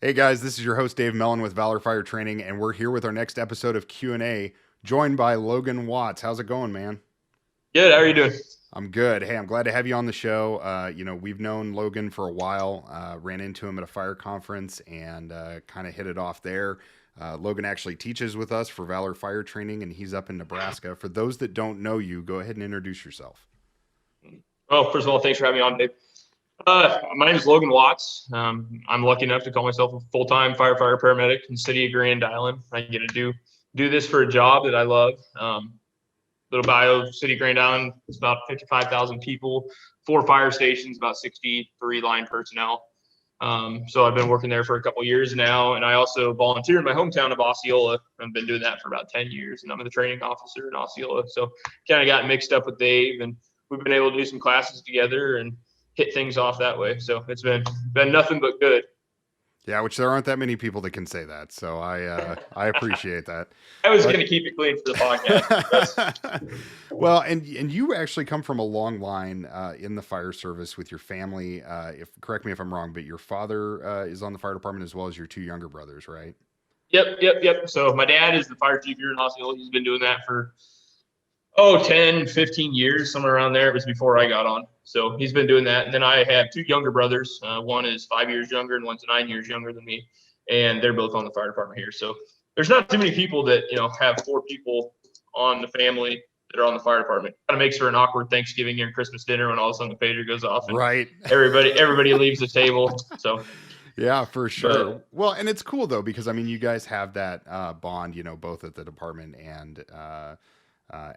Hey guys, this is your host Dave Mellon with Valor Fire Training, and we're here with our next episode of Q&A, joined by Logan Watts. How's it going, man? Good. How are you doing? I'm good. Hey, I'm glad to have you on the show. We've known Logan for a while. Ran into him at a fire conference and kind of hit it off there. Logan actually teaches with us for Valor Fire Training, and he's up in Nebraska. For those that don't know you, go ahead and introduce yourself. Well, first of all, thanks for having me on, Dave. My name is Logan Watts. I'm lucky enough to call myself a full-time firefighter paramedic in the city of Grand Island. I get to do this for a job that I love. Little bio, city of Grand Island, it's about 55,000 people, 4 fire stations, about 63 line personnel. So I've been working there for a couple years now, and I also volunteer in my hometown of Osceola. I've been doing that for about 10 years, and I'm the training officer in Osceola. So kind of got mixed up with Dave, and we've been able to do some classes together and hit things off that way. So it's been nothing but good. Yeah, which there aren't that many people that can say that, so I appreciate that. I was But going to keep it clean for the podcast. well, and you actually come from a long line in the fire service with your family. If correct me if I'm wrong, but your father is on the fire department as well as your two younger brothers, right? Yep. So my dad is the fire chief here in Osceola. He's been doing that for 10, 15 years, somewhere around there. It was before I got on. So he's been doing that. And then I have two younger brothers. One is 5 years younger and one's 9 years younger than me. And they're both on the fire department here. So there's not too many people that, have 4 people on the family that are on the fire department. Kind of makes for an awkward Thanksgiving and Christmas dinner when all of a sudden the pager goes off and Right. everybody leaves the table. So Yeah, for sure. but Well, and it's cool though because I mean, you guys have that bond, both at the department and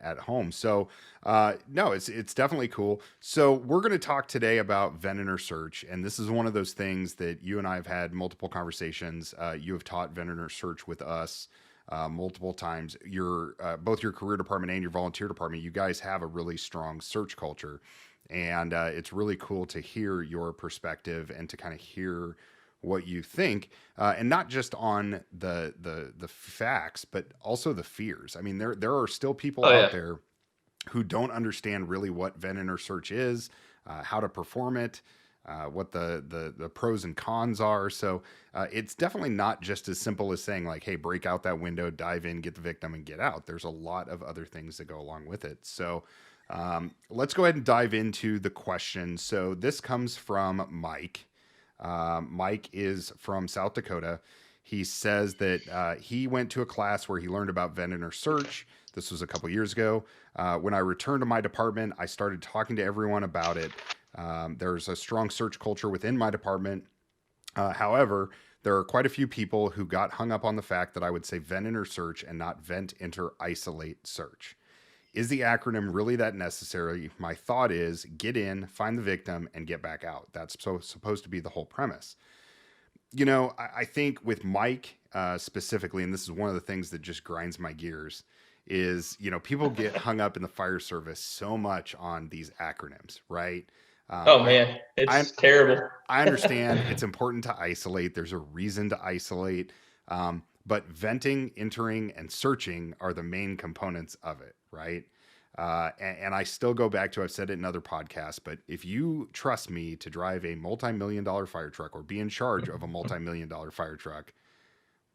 at home. So no, it's definitely cool. So we're going to talk today about Venator Search, and this is one of those things that you and I have had multiple conversations. You have taught Venator Search with us multiple times. Your both your career department and your volunteer department, you guys have a really strong search culture, and it's really cool to hear your perspective and to kind of hear what you think, and not just on the facts, but also the fears. I mean, there are still people oh out yeah. there who don't understand really what Venator Search is, how to perform it, what the pros and cons are. So it's definitely not just as simple as saying like, "Hey, break out that window, dive in, get the victim, and get out." There's a lot of other things that go along with it. So let's go ahead and dive into the question. So this comes from Mike. Mike is from South Dakota. He says that he went to a class where he learned about Venator Search. This was a couple years ago. When I returned to my department, I started talking to everyone about it. There's a strong search culture within my department. However, there are quite a few people who got hung up on the fact that I would say Venator Search and not Vent, Enter, Isolate, Search. Is the acronym really that necessary? My thought is get in, find the victim, and get back out. That's supposed to be the whole premise. I think with Mike specifically, and this is one of the things that just grinds my gears, is, people get hung up in the fire service so much on these acronyms, right? Oh I, man, I, it's terrible. I understand it's important to isolate. There's a reason to isolate. But venting, entering, and searching are the main components of it, right? And I still go back to, I've said it in other podcasts, but if you trust me to drive a multi-million-dollar fire truck or be in charge of a multi-million-dollar fire truck,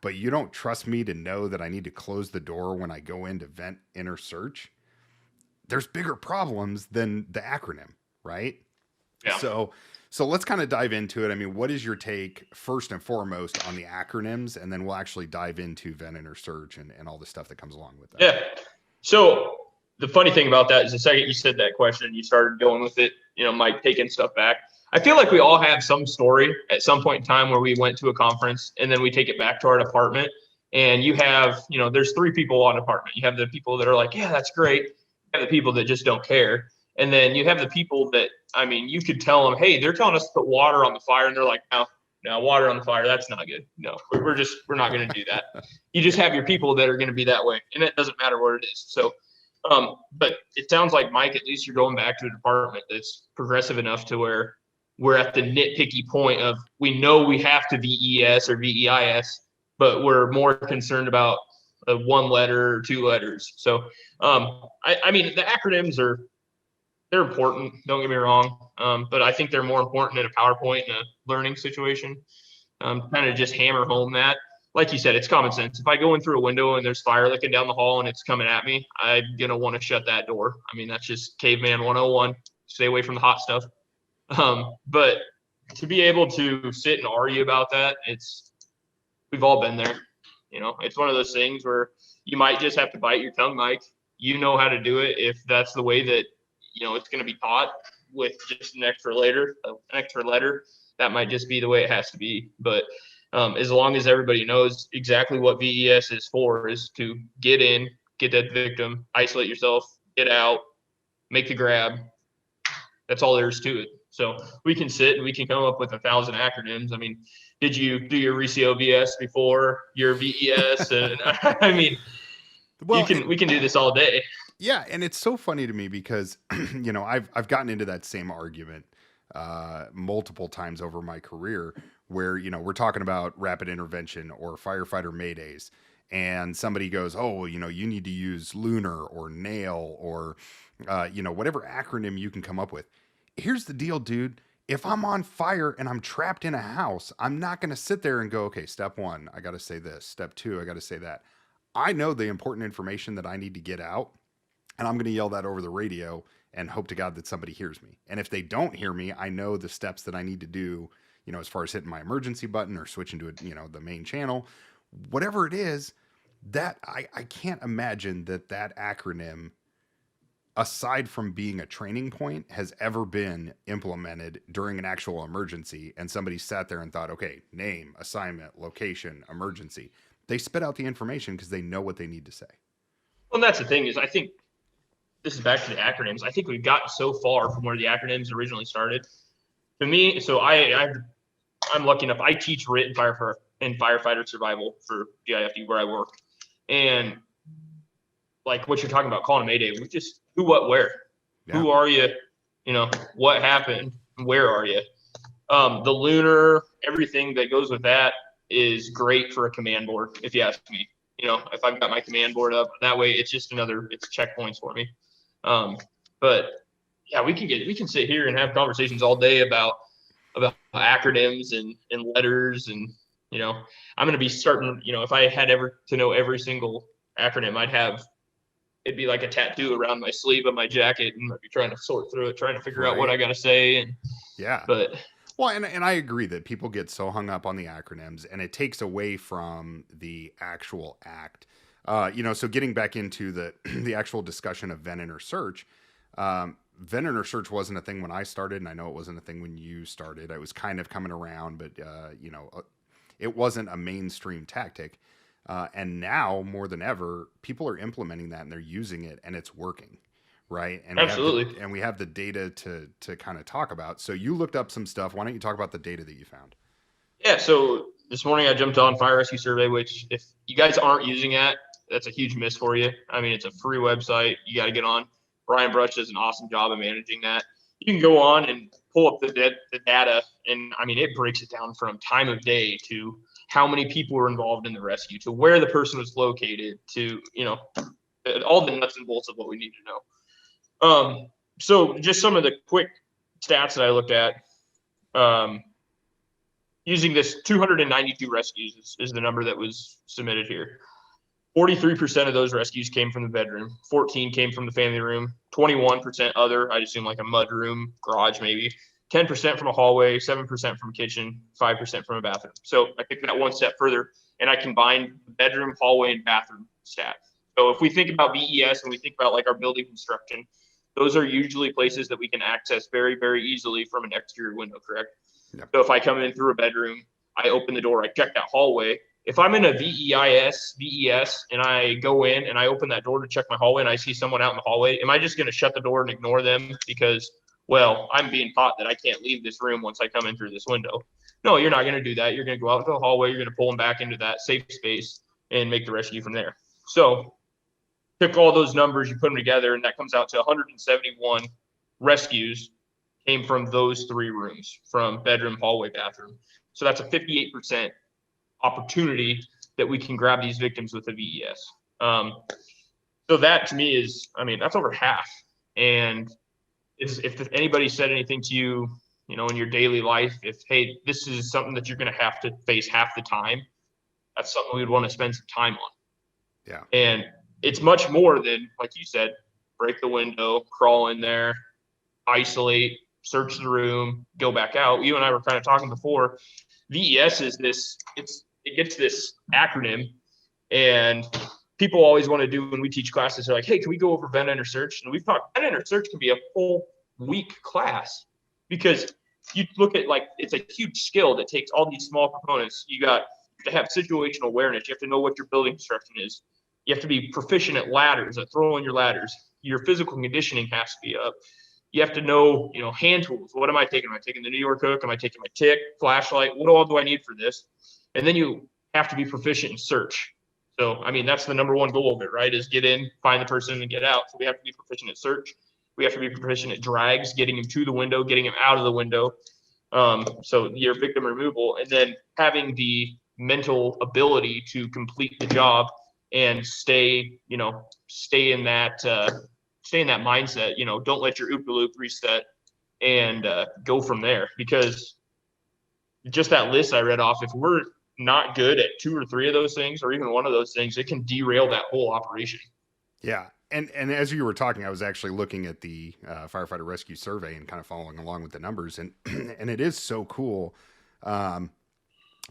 but you don't trust me to know that I need to close the door when I go in to vent, enter, search, there's bigger problems than the acronym, right? Yeah. So so let's kind of dive into it. I mean, what is your take first and foremost on the acronyms, and then we'll actually dive into Venator Search and all the stuff that comes along with that. Yeah. So the funny thing about that is the second you said that question, you started going with it, Mike taking stuff back. I feel like we all have some story at some point in time where we went to a conference and then we take it back to our department. And you have, there's 3 people on department. You have the people that are like, yeah, that's great. You have the people that just don't care. And then you have the people that, I mean, you could tell them, hey, they're telling us to put water on the fire. And they're like, no, water on the fire, that's not good. No, we're not going to do that. You just have your people that are going to be that way. And it doesn't matter what it is. So, but it sounds like, Mike, at least you're going back to a department that's progressive enough to where we're at the nitpicky point of we know we have to VES or VEIS, but we're more concerned about 1 letter or 2 letters. So, I mean, the acronyms they're important. Don't get me wrong. But I think they're more important in a PowerPoint and a learning situation. kind of just hammer home that. Like you said, it's common sense. If I go in through a window and there's fire looking down the hall and it's coming at me, I'm going to want to shut that door. I mean, that's just caveman 101. Stay away from the hot stuff. But to be able to sit and argue about that, we've all been there. It's one of those things where you might just have to bite your tongue, Mike. You know how to do it if that's the way that, it's going to be taught with just an extra letter. That might just be the way it has to be. But as long as everybody knows exactly what VES is for, is to get in, get that victim, isolate yourself, get out, make the grab. That's all there is to it. So we can sit and we can come up with 1,000 acronyms. I mean, did you do your RECO VS before your VES? And I mean, we can do this all day. Yeah, and it's so funny to me because I've gotten into that same argument multiple times over my career where we're talking about rapid intervention or firefighter maydays, and somebody goes, oh, you need to use lunar or nail or whatever acronym you can come up with. Here's the deal, dude. If I'm on fire and I'm trapped in a house, I'm not going to sit there and go, okay, step 1, I got to say this. Step 2, I got to say that. I know the important information that I need to get out, and I'm going to yell that over the radio and hope to God that somebody hears me. And if they don't hear me, I know the steps that I need to do, as far as hitting my emergency button or switching to the main channel, whatever it is. That I can't imagine that acronym, aside from being a training point, has ever been implemented during an actual emergency. And somebody sat there and thought, okay, name, assignment, location, emergency. They spit out the information because they know what they need to say. Well, that's the thing is, I think this is back to the acronyms. I think we've gotten so far from where the acronyms originally started. To me, so I'm lucky enough. I teach written firefighter survival for GIFD where I work. And like what you're talking about, calling a mayday, we just who, what, where. Yeah. Who are you? What happened? Where are you? The lunar, everything that goes with that is great for a command board, if you ask me. If I've got my command board up, that way it's just it's checkpoints for me. But yeah, we can sit here and have conversations all day about acronyms and letters and I'm going to be starting, if I had ever to know every single acronym, it'd be like a tattoo around my sleeve of my jacket, and I'd be trying to sort through it, trying to figure out what I got to say. And yeah, and I agree that people get so hung up on the acronyms and it takes away from the actual act. So getting back into the actual discussion of Venator search, Venator search wasn't a thing when I started, and I know it wasn't a thing when you started. It was kind of coming around, but it wasn't a mainstream tactic. And now more than ever, people are implementing that and they're using it and it's working. Right. And absolutely. We have the data to kind of talk about. So you looked up some stuff. Why don't you talk about the data that you found? Yeah. So this morning I jumped on Fire Rescue Survey, which if you guys aren't using that, that's a huge miss for you. I mean, it's a free website. You got to get on. Brian Brush does an awesome job of managing that. You can go on and pull up the data. And I mean, it breaks it down from time of day to how many people were involved in the rescue, to where the person was located, to, all the nuts and bolts of what we need to know. So just some of the quick stats that I looked at, using this 292 rescues is the number that was submitted here. 43% of those rescues came from the bedroom, 14 came from the family room, 21% other, I'd assume like a mud room, garage maybe, 10% from a hallway, 7% from a kitchen, 5% from a bathroom. So I took that one step further and I combined bedroom, hallway, and bathroom stats. So if we think about VES and we think about like our building construction, those are usually places that we can access very, very easily from an exterior window, correct? Yep. So if I come in through a bedroom, I open the door, I check that hallway. If I'm in a VES, and I go in and I open that door to check my hallway and I see someone out in the hallway, am I just going to shut the door and ignore them because, well, I'm being taught that I can't leave this room once I come in through this window? No, you're not going to do that. You're going to go out to the hallway. You're going to pull them back into that safe space and make the rescue from there. So took all those numbers, you put them together, and that comes out to 171 rescues came from those three rooms, from bedroom, hallway, bathroom. So that's a 58% opportunity that we can grab these victims with a VES. So that to me is, I mean, that's over half. And if anybody said anything to you, in your daily life, if, hey, this is something that you're going to have to face half the time, that's something we'd want to spend some time on. Yeah. And it's much more than, like you said, break the window, crawl in there, isolate, search the room, go back out. You and I were kind of talking before. VES is it gets this acronym, and people always want to do when we teach classes. They're like, hey, can we go over vent enter search? And we've talked vent enter search can be a whole week class, because you look at, like, it's a huge skill that takes all these small components. You got to have situational awareness. You have to know what your building construction is. You have to be proficient at ladders, at throwing your ladders. Your physical conditioning has to be up. You have to know, hand tools. What am I taking? Am I taking the New York hook? Am I taking my tick, flashlight? What all do I need for this? And then you have to be proficient in search. So, I mean, that's the number one goal of it, right? Is get in, find the person, and get out. So we have to be proficient at search. We have to be proficient at drags, getting him to the window, getting him out of the window. So your victim removal, and then having the mental ability to complete the job and stay in that mindset. Don't let your Ooda Loop reset, and go from there. Because just that list I read off, if we're not good at 2 or 3 of those things, or even one of those things, it can derail that whole operation. Yeah. And as you were talking, I was actually looking at the firefighter rescue survey and kind of following along with the numbers. And, and it is so cool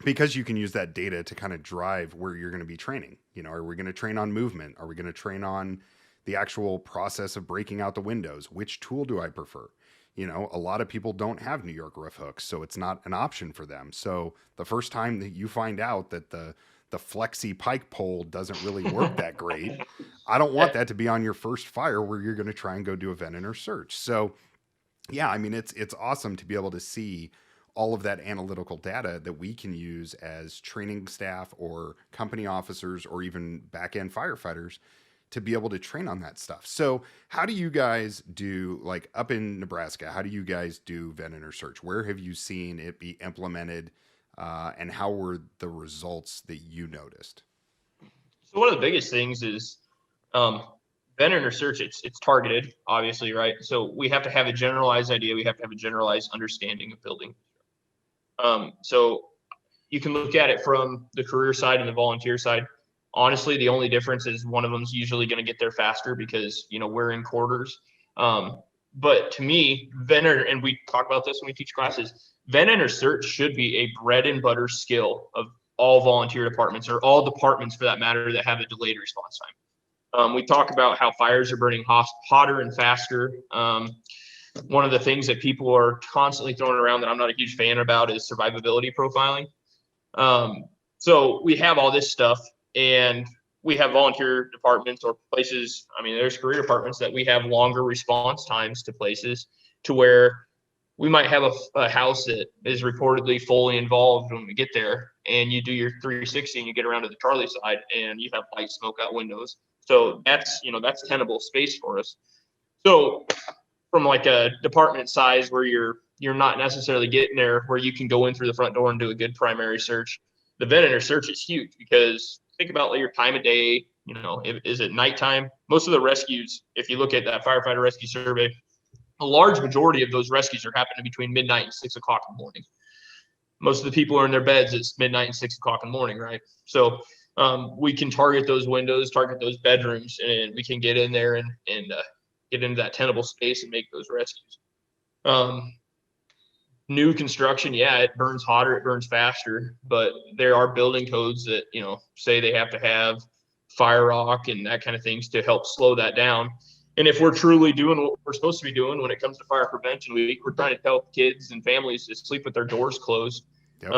because you can use that data to kind of drive where you're going to be training. Are we going to train on movement? Are we going to train on the actual process of breaking out the windows? Which tool do I prefer? A lot of people don't have New York roof hooks, so it's not an option for them. So the first time that you find out that the flexi pike pole doesn't really work that great, I don't want that to be on your first fire where you're going to try and go do a vent enter search. So yeah, I mean, it's awesome to be able to see all of that analytical data that we can use as training staff or company officers or even back end firefighters to be able to train on that stuff. So how do you guys do, like up in Nebraska, how do you guys do vent enter search? Where have you seen it be implemented? And how were the results that you noticed? So one of the biggest things is vent enter search. It's targeted, obviously, right? So we have to have a generalized idea. We have to have a generalized understanding of building. So you can look at it from the career side and the volunteer side. Honestly, the only difference is one of them's usually going to get there faster because, we're in quarters. But to me, vent enter, and we talk about this when we teach classes, vent enter search should be a bread and butter skill of all volunteer departments, or all departments for that matter, that have a delayed response time. We talk about how fires are burning hotter and faster. One of the things that people are constantly throwing around that I'm not a huge fan about is survivability profiling. So we have all this stuff, and we have volunteer departments or places. I mean, there's career departments that we have longer response times to places, to where we might have a house that is reportedly fully involved when we get there, and you do your 360 and you get around to the Charlie side and you have light smoke out windows. So that's tenable space for us. So from like a department size where you're not necessarily getting there where you can go in through the front door and do a good primary search, the vent enter search is huge, because think about your time of day. Is it nighttime? Most of the rescues, if you look at that firefighter rescue survey, a large majority of those rescues are happening between midnight and 6 o'clock in the morning. Most of the people are in their beds. It's midnight and 6 o'clock in the morning, right? So we can target those windows, target those bedrooms, and we can get in there and get into that tenable space and make those rescues. New construction, yeah, it burns hotter, it burns faster, but there are building codes that, say they have to have fire rock and that kind of things to help slow that down. And if we're truly doing what we're supposed to be doing when it comes to fire prevention week, we're trying to tell kids and families to sleep with their doors closed. Yep.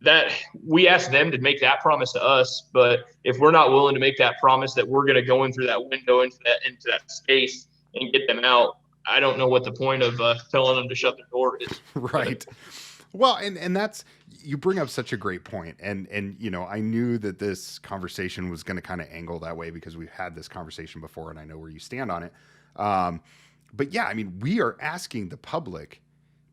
That we ask them to make that promise to us, but if we're not willing to make that promise that we're going to go in through that window into that space and get them out, I don't know what the point of telling them to shut their door is. Right. Well, and that's, you bring up such a great point. And I knew that this conversation was going to kind of angle that way because we've had this conversation before and I know where you stand on it. But yeah, I mean, we are asking the public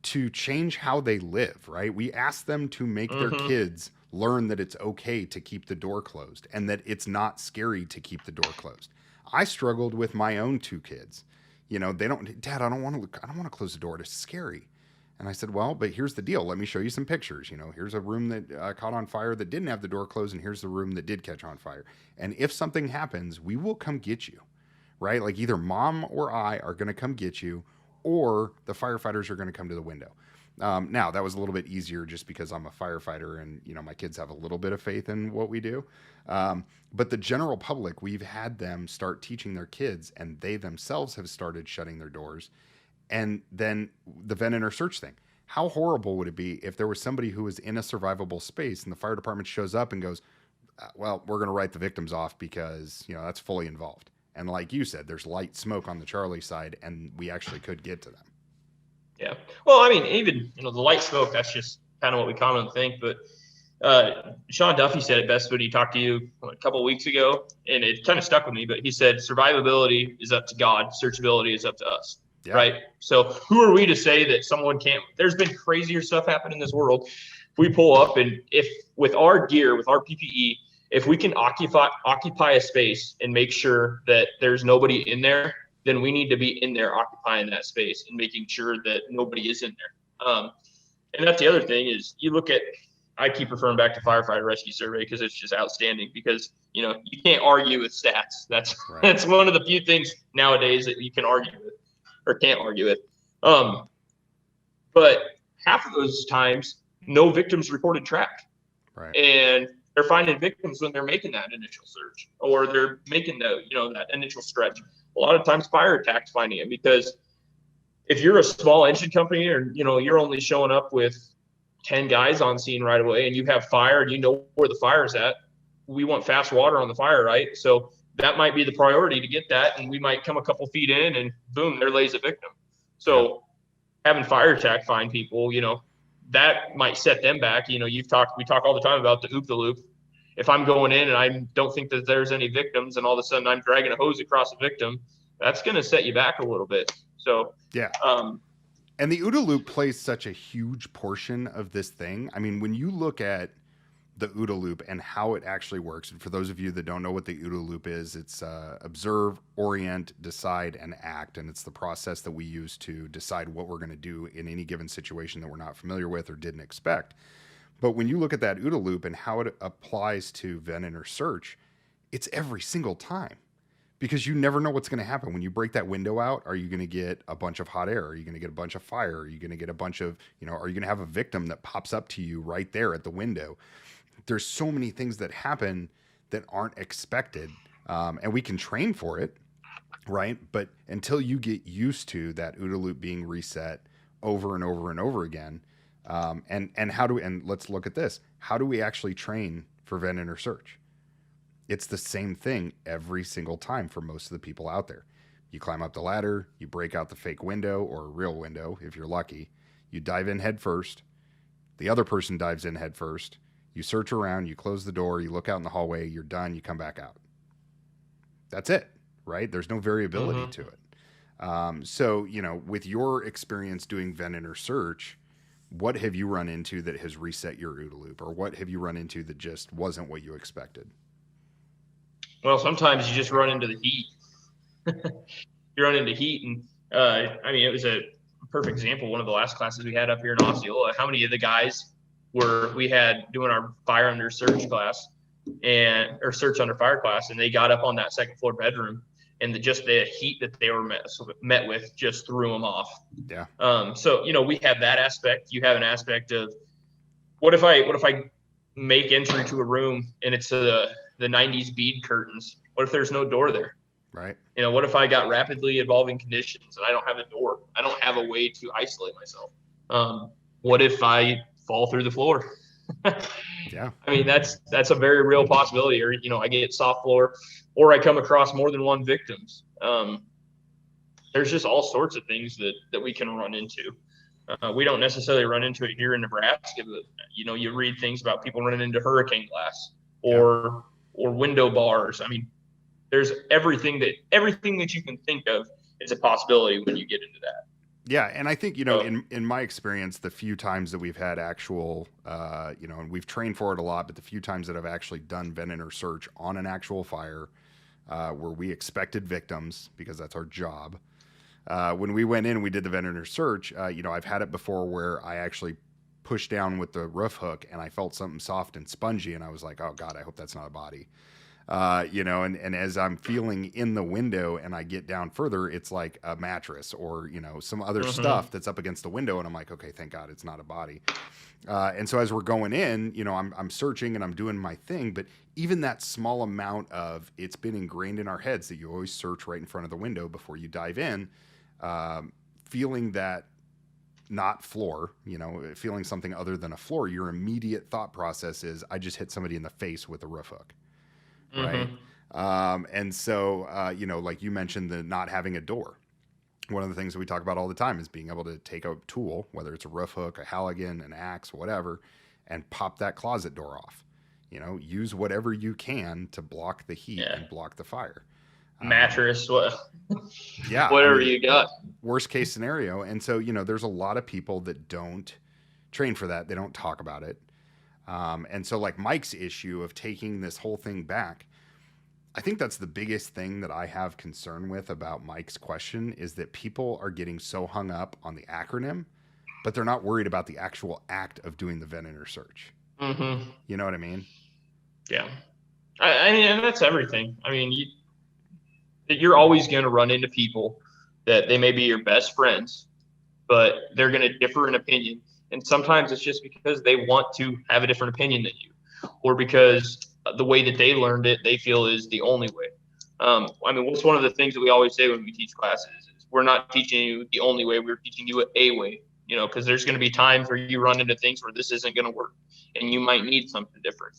to change how they live, right? We ask them to make their kids learn that it's okay to keep the door closed and that it's not scary to keep the door closed. I struggled with my own 2 kids. They don't, Dad, I don't want to close the door. It's scary. And I said, well, but here's the deal. Let me show you some pictures. Here's a room that caught on fire that didn't have the door closed, and here's the room that did catch on fire. And if something happens, we will come get you, right? Like either mom or I are going to come get you, or the firefighters are going to come to the window. Now, that was a little bit easier just because I'm a firefighter and, my kids have a little bit of faith in what we do. But the general public, we've had them start teaching their kids, and they themselves have started shutting their doors. And then the vent enter search thing. How horrible would it be if there was somebody who was in a survivable space and the fire department shows up and goes, well, we're going to write the victims off because, that's fully involved. And like you said, there's light smoke on the Charlie side, and we actually could get to them. Yeah. Well, I mean, even, the light smoke, that's just kind of what we commonly think. But Sean Duffy said it best when he talked to you a couple of weeks ago, and it kind of stuck with me. But he said, survivability is up to God. Searchability is up to us. Yeah. Right. So who are we to say that someone can't? There's been crazier stuff happen in this world. If we pull up and if with our gear, with our PPE, if we can occupy a space and make sure that there's nobody in there, then we need to be in there occupying that space and making sure that nobody is in there. And that's the other thing is you look at, I keep referring back to firefighter rescue survey because it's just outstanding because, you can't argue with stats. That's right. That's one of the few things nowadays that you can argue with or can't argue with. But half of those times, no victims reported track. Right. And they're finding victims when they're making that initial search or they're making that initial stretch. A lot of times fire attacks finding it because if you're a small engine company or, you're only showing up with 10 guys on scene right away and you have fire and you know where the fire's at, we want fast water on the fire, right? So that might be the priority to get that. And we might come a couple feet in and boom, there lays a victim. So having fire attack find people, that might set them back. We talk all the time about the Ooda Loop. If I'm going in and I don't think that there's any victims and all of a sudden I'm dragging a hose across a victim, that's going to set you back a little bit. So, yeah. And the Ooda Loop plays such a huge portion of this thing. I mean, when you look at the Ooda Loop and how it actually works, and for those of you that don't know what the Ooda Loop is, it's observe, orient, decide, and act. And it's the process that we use to decide what we're going to do in any given situation that we're not familiar with or didn't expect. But when you look at that OODA loop and how it applies to vent enter search, it's every single time because you never know what's going to happen. When you break that window out, are you going to get a bunch of hot air? Are you going to get a bunch of fire? Are you going to get a bunch of, are you going to have a victim that pops up to you right there at the window? There's so many things that happen that aren't expected. And we can train for it, right? But until you get used to that OODA loop being reset over and over and over again, and let's look at this. How do we actually train for vent enter search? It's the same thing every single time for most of the people out there. You climb up the ladder, you break out the fake window or a real window if you're lucky. You dive in head first. The other person dives in head first. You search around, you close the door, you look out in the hallway, you're done, you come back out. That's it, right? There's no variability to it. So, with your experience doing vent enter search, what have you run into that has reset your OODA loop, or what have you run into that just wasn't what you expected? Well, sometimes you just run into the heat. You run into heat, and it was a perfect example. One of the last classes we had up here in Osceola, how many of the guys we had doing our fire under search class or search under fire class, and they got up on that second floor bedroom, and the heat that they were met with just threw them off. Yeah. So we have that aspect. You have an aspect of what if I make entry to a room and it's the 90s bead curtains? What if there's no door there? Right. What if I got rapidly evolving conditions and I don't have a door? I don't have a way to isolate myself. What if I fall through the floor? Yeah. I mean, that's a very real possibility. Or, I get soft floor or I come across more than one victims. There's just all sorts of things that we can run into. We don't necessarily run into it here in Nebraska, but, you read things about people running into hurricane glass or window bars. I mean, there's everything that you can think of is a possibility when you get into that. Yeah, and I think, in my experience, the few times that we've had actual, and we've trained for it a lot, but the few times that I've actually done vent enter search on an actual fire where we expected victims, because that's our job, when we went in, we did the vendor search. I've had it before where I actually pushed down with the roof hook and I felt something soft and spongy, and I was like, oh God, I hope that's not a body. And as I'm feeling in the window and I get down further, it's like a mattress or, some other stuff that's up against the window. And I'm like, okay, thank God it's not a body. And so as we're going in, I'm searching and I'm doing my thing, but even that small amount of, it's been ingrained in our heads that you always search right in front of the window before you dive in, feeling that not floor, feeling something other than a floor, your immediate thought process is, I just hit somebody in the face with a roof hook. Right. And so, like you mentioned, the not having a door. One of the things that we talk about all the time is being able to take a tool, whether it's a roof hook, a Halligan, an axe, whatever, and pop that closet door off. Use whatever you can to block the heat and block the fire. Mattress, yeah, whatever you got. Worst case scenario. And so, there's a lot of people that don't train for that. They don't talk about it. And so like Mike's issue of taking this whole thing back, I think that's the biggest thing that I have concern with about Mike's question is that people are getting so hung up on the acronym, but they're not worried about the actual act of doing the vendor search. You know what I mean? Yeah. I mean, and that's everything. I mean, you're always going to run into people that they may be your best friends, but they're going to differ in opinion. And sometimes it's just because they want to have a different opinion than you, or because the way that they learned it, they feel is the only way. I mean, what's one of the things that we always say when we teach classes is we're not teaching you the only way, we're teaching you a way, because there's going to be times where you run into things where this isn't going to work and you might need something different.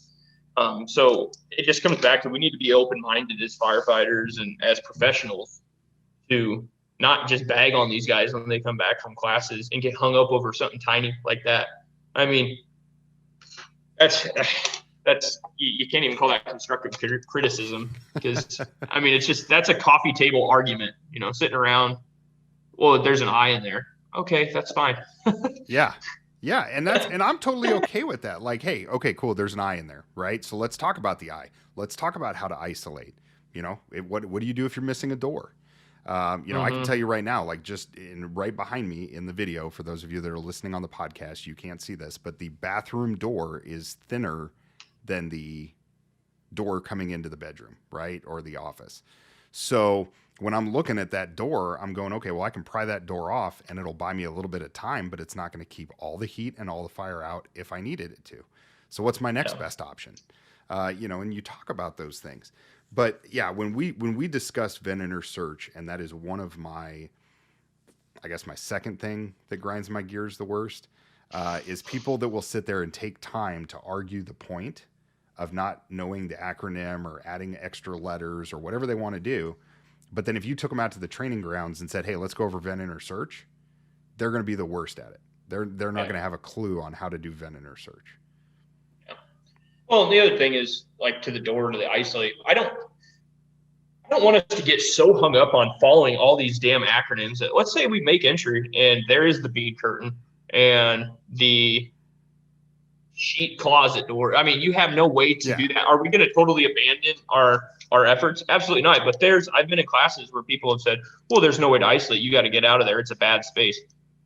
So it just comes back to, we need to be open-minded as firefighters and as professionals to not just bag on these guys when they come back from classes and get hung up over something tiny like that. I mean, that's you can't even call that constructive criticism, because I mean, it's just, that's a coffee table argument, sitting around. Well, there's an eye in there. Okay, that's fine. Yeah. And I'm totally okay with that. Like, hey, okay, cool. There's an eye in there. Right. So let's talk about the eye. Let's talk about how to isolate, what do you do if you're missing a door? I can tell you right now, like just right behind me in the video, for those of you that are listening on the podcast, you can't see this, but the bathroom door is thinner than the door coming into the bedroom, right? Or the office. So when I'm looking at that door, I'm going, okay, well, I can pry that door off and it'll buy me a little bit of time, but it's not going to keep all the heat and all the fire out if I needed it to. So what's my next best option? And you talk about those things. But yeah, when we discuss vendor search, and that is one of my, I guess my second thing that grinds my gears the worst, is people that will sit there and take time to argue the point of not knowing the acronym or adding extra letters or whatever they want to do. But then if you took them out to the training grounds and said, hey, let's go over vendor search, they're going to be the worst at it. They're not going to have a clue on how to do vendor search. Well, the other thing is, like, to the door, to the isolate, I don't want us to get so hung up on following all these damn acronyms that, let's say we make entry and there is the bead curtain and the sheet closet door. I mean, you have no way to do that. Are we going to totally abandon our efforts? Absolutely not. But I've been in classes where people have said, well, there's no way to isolate. You got to get out of there. It's a bad space.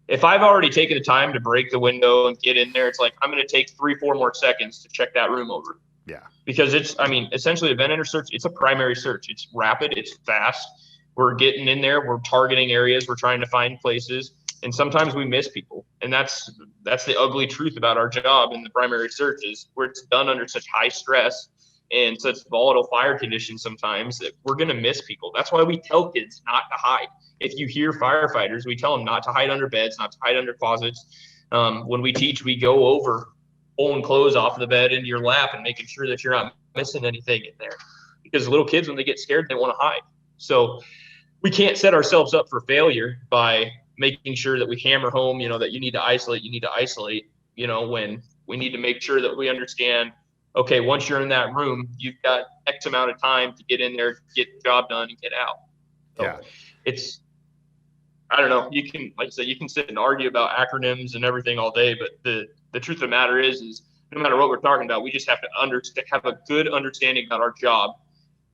If I've already taken the time to break the window and get in there, it's like, I'm going to take 3-4 more seconds to check that room over. Yeah. Because essentially a vendor search, it's a primary search. It's rapid. It's fast. We're getting in there. We're targeting areas. We're trying to find places. And sometimes we miss people. And that's the ugly truth about our job in the primary search, is where it's done under such high stress and such volatile fire conditions sometimes that we're going to miss people. That's why we tell kids not to hide. If you hear firefighters, we tell them not to hide under beds, not to hide under closets. When we teach, we go over pulling clothes off of the bed into your lap and making sure that you're not missing anything in there. Because little kids, when they get scared, they want to hide. So we can't set ourselves up for failure by making sure that we hammer home, that you need to isolate, when we need to make sure that we understand, okay, once you're in that room, you've got X amount of time to get in there, get the job done, and get out. So I don't know. You can, like I said, you can sit and argue about acronyms and everything all day, but the truth of the matter is no matter what we're talking about, we just have to have a good understanding about our job,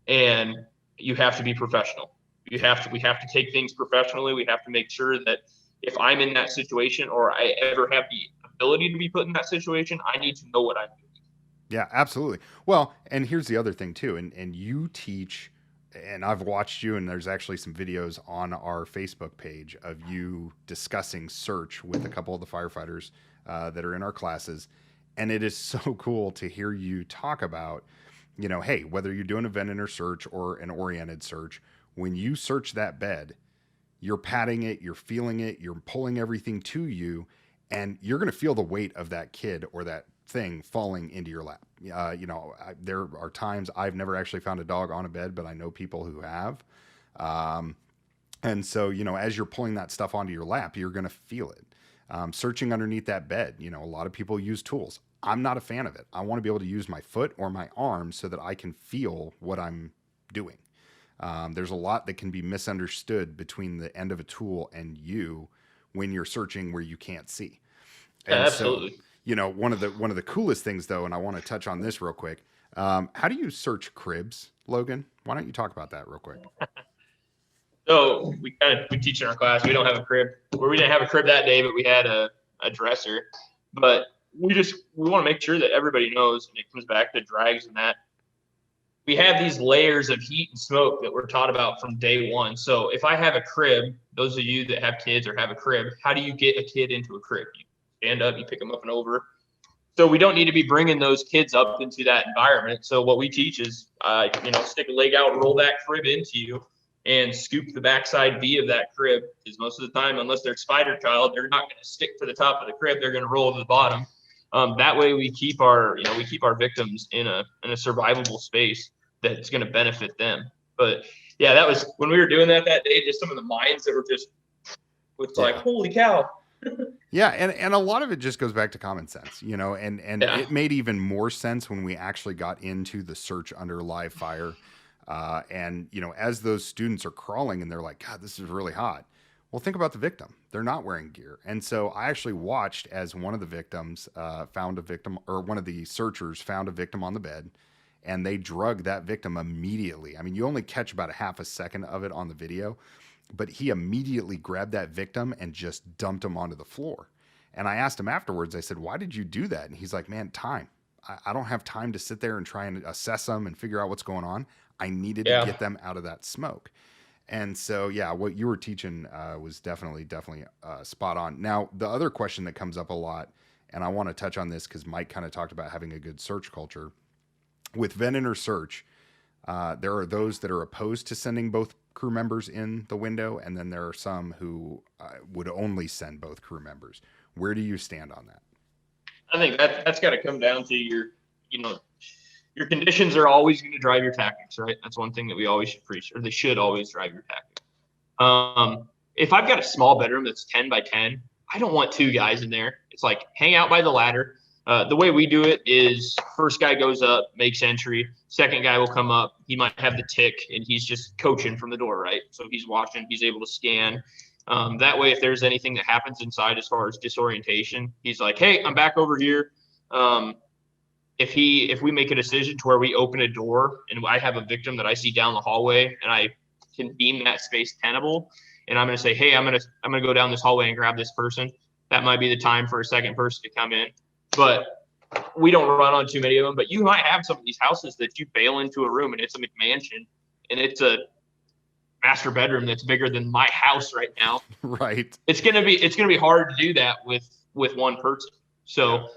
and you have to be professional, We have to take things professionally. We have to make sure that if I'm in that situation or I ever have the ability to be put in that situation, I need to know what I'm doing. Yeah, absolutely. Well, and here's the other thing too, and you teach, and I've watched you, and there's actually some videos on our Facebook page of you discussing search with a couple of the firefighters that are in our classes, and it is so cool to hear you talk about, hey, whether you're doing a vent enter search or an oriented search, when you search that bed, you're patting it, you're feeling it, you're pulling everything to you, and you're going to feel the weight of that kid or that thing falling into your lap. There are times I've never actually found a dog on a bed, but I know people who have. Um, and so, as you're pulling that stuff onto your lap, you're going to feel it. Searching underneath that bed, a lot of people use tools. I'm not a fan of it. I want to be able to use my foot or my arm so that I can feel what I'm doing. There's a lot that can be misunderstood between the end of a tool and you when you're searching where you can't see. Yeah, And absolutely. so, one of the coolest things though, and I want to touch on this real quick. How do you search cribs, Logan? Why don't you talk about that real quick? So we teach in our class. We don't have a crib, or we didn't have a crib that day, but we had a dresser. But we want to make sure that everybody knows, and it comes back to drags and that. We have these layers of heat and smoke that we're taught about from day one. So if I have a crib, those of you that have kids or have a crib, how do you get a kid into a crib? You stand up, you pick them up and over. So we don't need to be bringing those kids up into that environment. So what we teach is, stick a leg out, roll that crib into you, and scoop the backside V of that crib. Because most of the time, unless they're spider child, they're not going to stick to the top of the crib. They're going to roll to the bottom. That way, we keep our victims in a survivable space that's going to benefit them. But yeah, that was when we were doing that day. Just some of the minds that were just like, holy cow. Yeah, and a lot of it just goes back to common sense, and it made even more sense when we actually got into the search under live fire. And as those students are crawling and they're like, God, this is really hot. Well, think about the victim. They're not wearing gear. And so I actually watched as one of the victims found a victim, or one of the searchers found a victim on the bed, and they drugged that victim immediately. I mean, you only catch about a half a second of it on the video, but he immediately grabbed that victim and just dumped him onto the floor. And I asked him afterwards, I said, why did you do that? And he's like, man, time. I don't have time to sit there and try and assess them and figure out what's going on. I needed to get them out of that smoke. And so, yeah, what you were teaching was definitely spot on. Now, the other question that comes up a lot, and I want to touch on this because Mike kind of talked about having a good search culture. With vent enter search, there are those that are opposed to sending both crew members in the window, and then there are some who would only send both crew members. Where do you stand on that? I think that's got to come down to your conditions are always going to drive your tactics, right? That's one thing that we always should preach, or they should always drive your tactics. If I've got a small bedroom that's 10 by 10, I don't want two guys in there. It's like hang out by the ladder. The way we do it is first guy goes up, makes entry. Second guy will come up. He might have the tick, and he's just coaching from the door, right? So he's watching. He's able to scan. That way, if there's anything that happens inside as far as disorientation, he's like, hey, I'm back over here. If we make a decision to where we open a door and I have a victim that I see down the hallway and I can deem that space tenable, and I'm going to say, hey, I'm going to go down this hallway and grab this person. That might be the time for a second person to come in. But we don't run on too many of them. But you might have some of these houses that you bail into a room and it's a McMansion and it's a master bedroom that's bigger than my house right now. Right. It's gonna be hard to do that with one person. So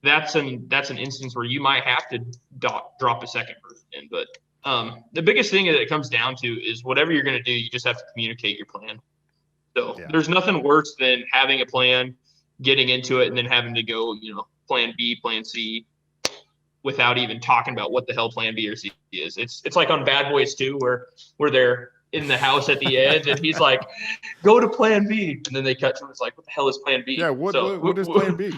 that's an instance where you might have to drop a second person in. But the biggest thing that it comes down to is whatever you're gonna do, you just have to communicate your plan. So there's nothing worse than having a plan, getting into it, and then having to go, plan B, plan C, without even talking about what the hell plan B or C is. It's like on Bad Boys 2 where they're in the house at the end and he's like, go to plan B. And then they cut to him. It's like, what the hell is plan B? Yeah, what is plan B?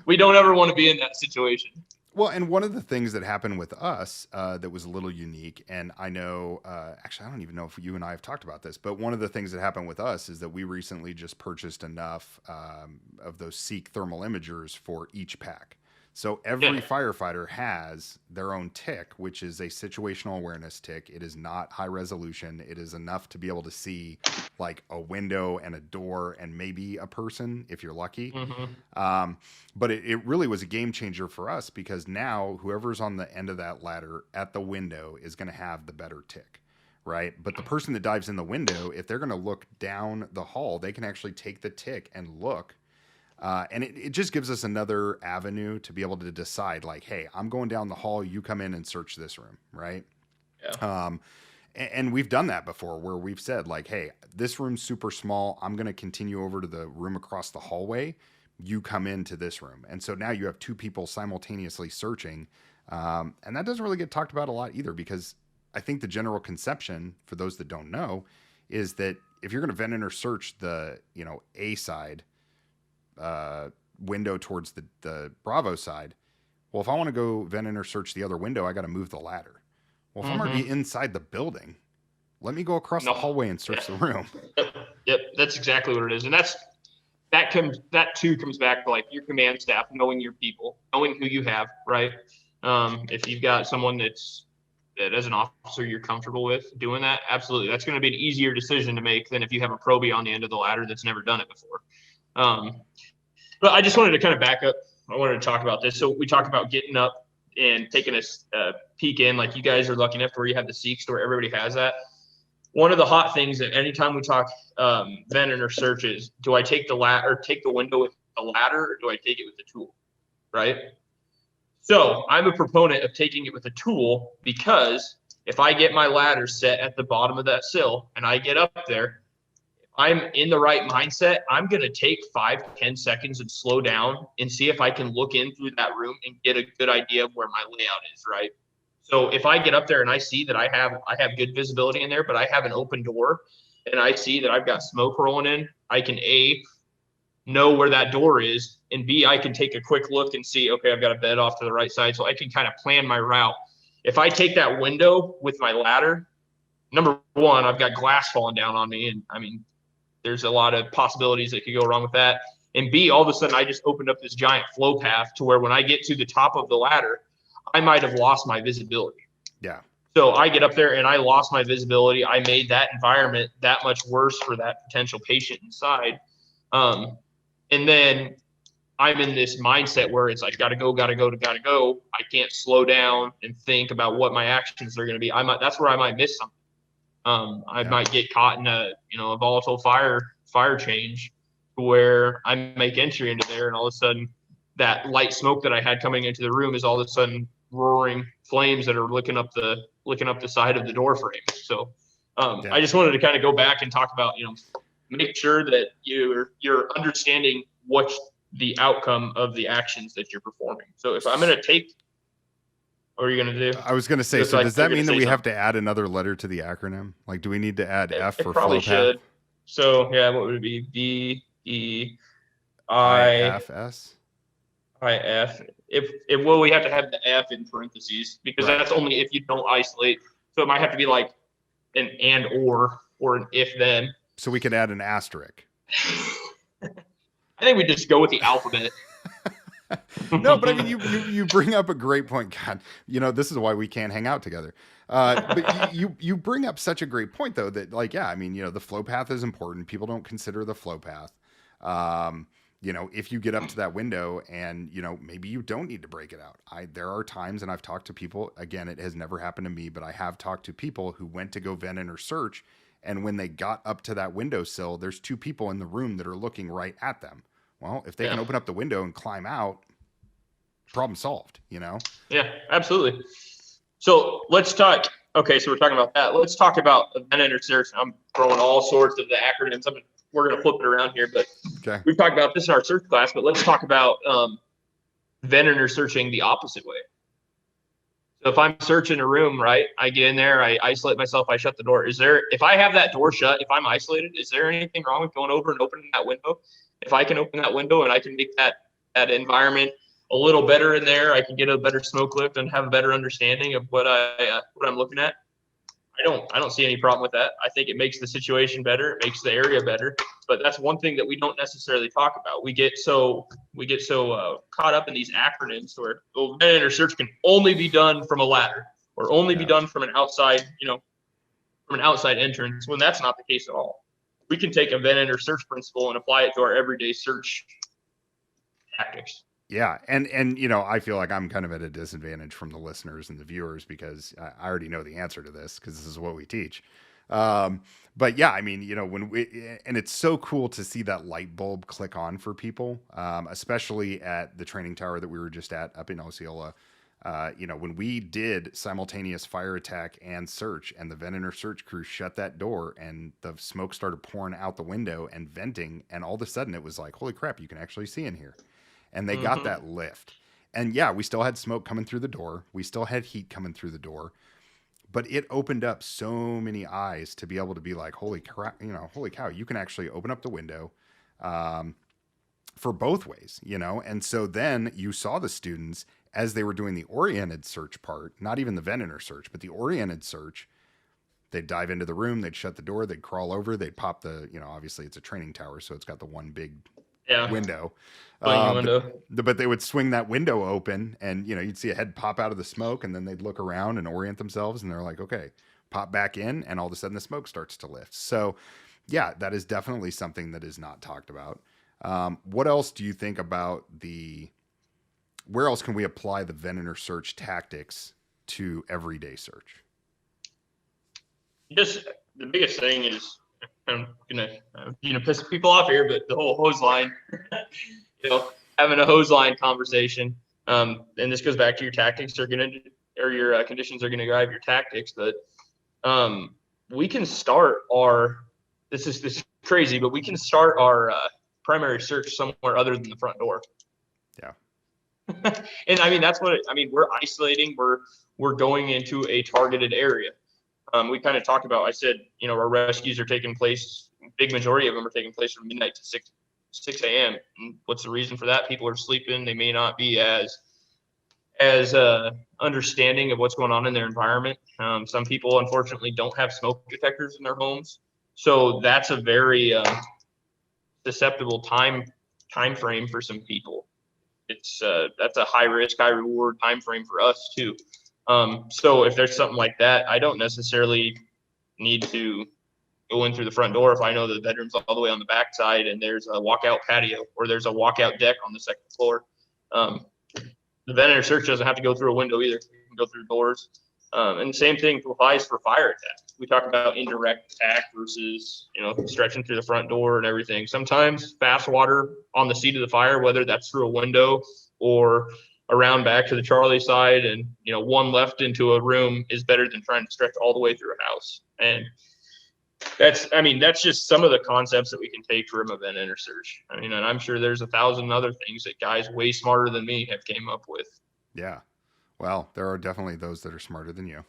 We don't ever want to be in that situation. Well, and one of the things that happened with us that was a little unique, and I know, actually, I don't even know if you and I have talked about this, but one of the things that happened with us is that we recently just purchased enough of those Seek thermal imagers for each pack. So every firefighter has their own tick, which is a situational awareness tick. It is not high resolution. It is enough to be able to see like a window and a door and maybe a person if you're lucky. But it really was a game changer for us, because now whoever's on the end of that ladder at the window is going to have the better tick, right? But the person that dives in the window, if they're going to look down the hall, they can actually take the tick and look. And it just gives us another avenue to be able to decide, like, hey, I'm going down the hall, you come in and search this room, right? Yeah. And we've done that before, where we've said, like, hey, this room's super small. I'm going to continue over to the room across the hallway. You come into this room. And so now you have two people simultaneously searching. And that doesn't really get talked about a lot either, because I think the general conception, for those that don't know, is that if you're going to vent in or search the, A side, window towards the Bravo side, well, if I want to go vent in or search the other window, I got to move the ladder. Well, if I'm already inside the building, let me go across the hallway and search the room. Yep, that's exactly what it is. And that too comes back to like your command staff, knowing your people, knowing who you have, right? If you've got someone that as an officer you're comfortable with doing that, absolutely. That's going to be an easier decision to make than if you have a probie on the end of the ladder that's never done it before. But I just wanted to kind of back up. I wanted to talk about this. So we talked about getting up and taking a peek in, like you guys are lucky enough where you have the Seeks where everybody has that. One of the hot things that anytime we talk venting or searches, do I take the ladder or take the window with the ladder, or do I take it with the tool? Right. So I'm a proponent of taking it with a tool, because if I get my ladder set at the bottom of that sill and I get up there, I'm in the right mindset, I'm going to take 5-10 seconds and slow down and see if I can look in through that room and get a good idea of where my layout is, right? So if I get up there and I see that I have good visibility in there, but I have an open door and I see that I've got smoke rolling in, I can A, know where that door is, and B, I can take a quick look and see, okay, I've got a bed off to the right side, so I can kind of plan my route. If I take that window with my ladder, number one, I've got glass falling down on me, and I mean, there's a lot of possibilities that could go wrong with that. And B, all of a sudden, I just opened up this giant flow path to where when I get to the top of the ladder, I might have lost my visibility. Yeah. So I get up there and I lost my visibility. I made that environment that much worse for that potential patient inside. And then I'm in this mindset where it's like, gotta go. I can't slow down and think about what my actions are going to be. That's where I might miss something. I might get caught in a volatile fire change where I make entry into there, and all of a sudden that light smoke that I had coming into the room is all of a sudden roaring flames that are licking up the side of the door frame. So I just wanted to kind of go back and talk about, make sure that you're understanding what's the outcome of the actions that you're performing. So if I'm going to take, what are you going to do? I was going to say, so does that mean that we have to add another letter to the acronym? Like, do we need to add F for probably flow path? should. So yeah, what would it be? VEIFS? IF. Well, we have to have the F in parentheses, because that's only if you don't isolate. So it might have to be like an and or an if then. So we could add an asterisk. I think we just go with the alphabet. No, but I mean, you bring up a great point. God, this is why we can't hang out together. But you bring up such a great point, though, that like, yeah, I mean, the flow path is important. People don't consider the flow path. If you get up to that window and, maybe you don't need to break it out. There are times, and I've talked to people, again, it has never happened to me, but I have talked to people who went to go vent in or search. And when they got up to that windowsill, there's two people in the room that are looking right at them. Well, if they can open up the window and climb out, problem solved, Yeah, absolutely. So let's talk. Okay, so we're talking about that. Let's talk about vent in or search. I'm throwing all sorts of the acronyms. We're going to flip it around here, but we've talked about this in our search class, but let's talk about vent in or searching the opposite way. So if I'm searching a room, right, I get in there, I isolate myself, I shut the door. If I have that door shut, if I'm isolated, is there anything wrong with going over and opening that window? If I can open that window and I can make that environment a little better in there, I can get a better smoke lift and have a better understanding of what I'm looking at. I don't see any problem with that. I think it makes the situation better. It makes the area better. But that's one thing that we don't necessarily talk about. We get so we get so caught up in these acronyms where vent search can only be done from a ladder or only be done from an outside, from an outside entrance, when that's not the case at all. We can take a vent search principle and apply it to our everyday search tactics. Yeah. And, I feel like I'm kind of at a disadvantage from the listeners and the viewers because I already know the answer to this because this is what we teach. But yeah, I mean, and it's so cool to see that light bulb click on for people, especially at the training tower that we were just at up in Osceola. When we did simultaneous fire attack and search, and the vent search crew shut that door and the smoke started pouring out the window and venting, and all of a sudden it was like, holy crap, you can actually see in here. And they got that lift. And yeah, we still had smoke coming through the door. We still had heat coming through the door. But it opened up so many eyes to be able to be like, holy cow, you can actually open up the window for both ways, And so then you saw the students as they were doing the oriented search part, not even the vent search, but the oriented search. They'd dive into the room, they'd shut the door, they'd crawl over, they'd pop the, obviously it's a training tower, so it's got the one big window. But they would swing that window open and, you'd see a head pop out of the smoke and then they'd look around and orient themselves and they're like, okay, pop back in. And all of a sudden the smoke starts to lift. So yeah, that is definitely something that is not talked about. What else do you think about where else can we apply the vent search tactics to everyday search? Just the biggest thing is, I'm gonna piss people off here, but the whole hose line, having a hose line conversation. And this goes back to your tactics your conditions are gonna drive your tactics. But we can start this is crazy, but we can start our primary search somewhere other than the front door. Yeah. And I mean we're isolating. We're going into a targeted area. We kind of talked about, I said, our rescues are taking place, big majority of them are taking place from midnight to 6 a.m. And what's the reason for that? People are sleeping. They may not be as understanding of what's going on in their environment. Some people, unfortunately, don't have smoke detectors in their homes. So that's a very susceptible time frame for some people. That's a high risk, high reward time frame for us too. So if there's something like that, I don't necessarily need to go in through the front door if I know the bedroom's all the way on the back side and there's a walkout patio or there's a walkout deck on the second floor. The vent search doesn't have to go through a window either. You can go through doors. And the same thing applies for fire attack. We talk about indirect attack versus, stretching through the front door and everything. Sometimes fast water on the seat of the fire, whether that's through a window or around back to the Charlie side and, one left into a room is better than trying to stretch all the way through a house. And that's just some of the concepts that we can take from a vent search. And I'm sure there's 1,000 other things that guys way smarter than me have came up with. Yeah. Well, there are definitely those that are smarter than you.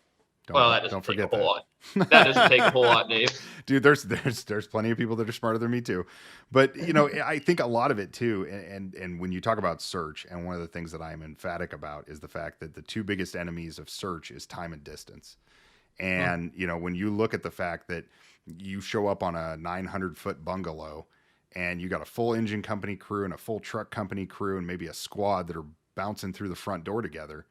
Don't forget that. Lot. That doesn't take a whole lot, Dave. Dude, there's plenty of people that are smarter than me too. But I think a lot of it too, and when you talk about search, and one of the things that I'm emphatic about is the fact that the two biggest enemies of search is time and distance. And when you look at the fact that you show up on a 900-foot bungalow and you got a full engine company crew and a full truck company crew and maybe a squad that are bouncing through the front door together.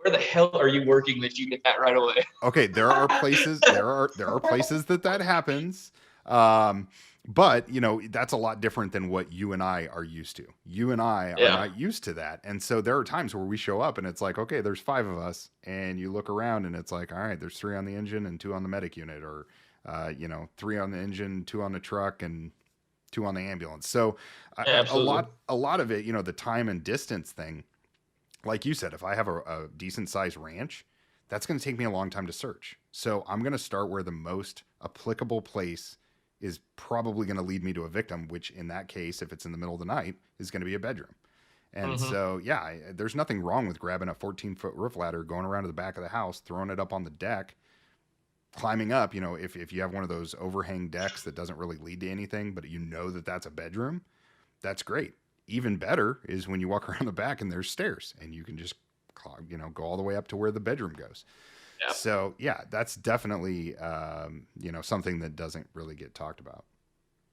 Where the hell are you working that you get that right away? Okay, there are places places that happens. But that's a lot different than what you and I are used to. You and I are not used to that. And so there are times where we show up and it's like, okay, there's 5 of us, and you look around and it's like, all right, there's 3 on the engine and 2 on the medic unit, or 3 on the engine, 2 on the truck, and 2 on the ambulance. So a lot of it, the time and distance thing. Like you said, if I have a decent sized ranch, that's going to take me a long time to search. So I'm going to start where the most applicable place is probably going to lead me to a victim, which in that case, if it's in the middle of the night, is going to be a bedroom. And so, yeah, there's nothing wrong with grabbing a 14-foot roof ladder, going around to the back of the house, throwing it up on the deck, climbing up. If you have one of those overhang decks that doesn't really lead to anything, but that's a bedroom, that's great. Even better is when you walk around the back and there's stairs and you can just, go all the way up to where the bedroom goes. Yeah. So yeah, that's definitely, something that doesn't really get talked about.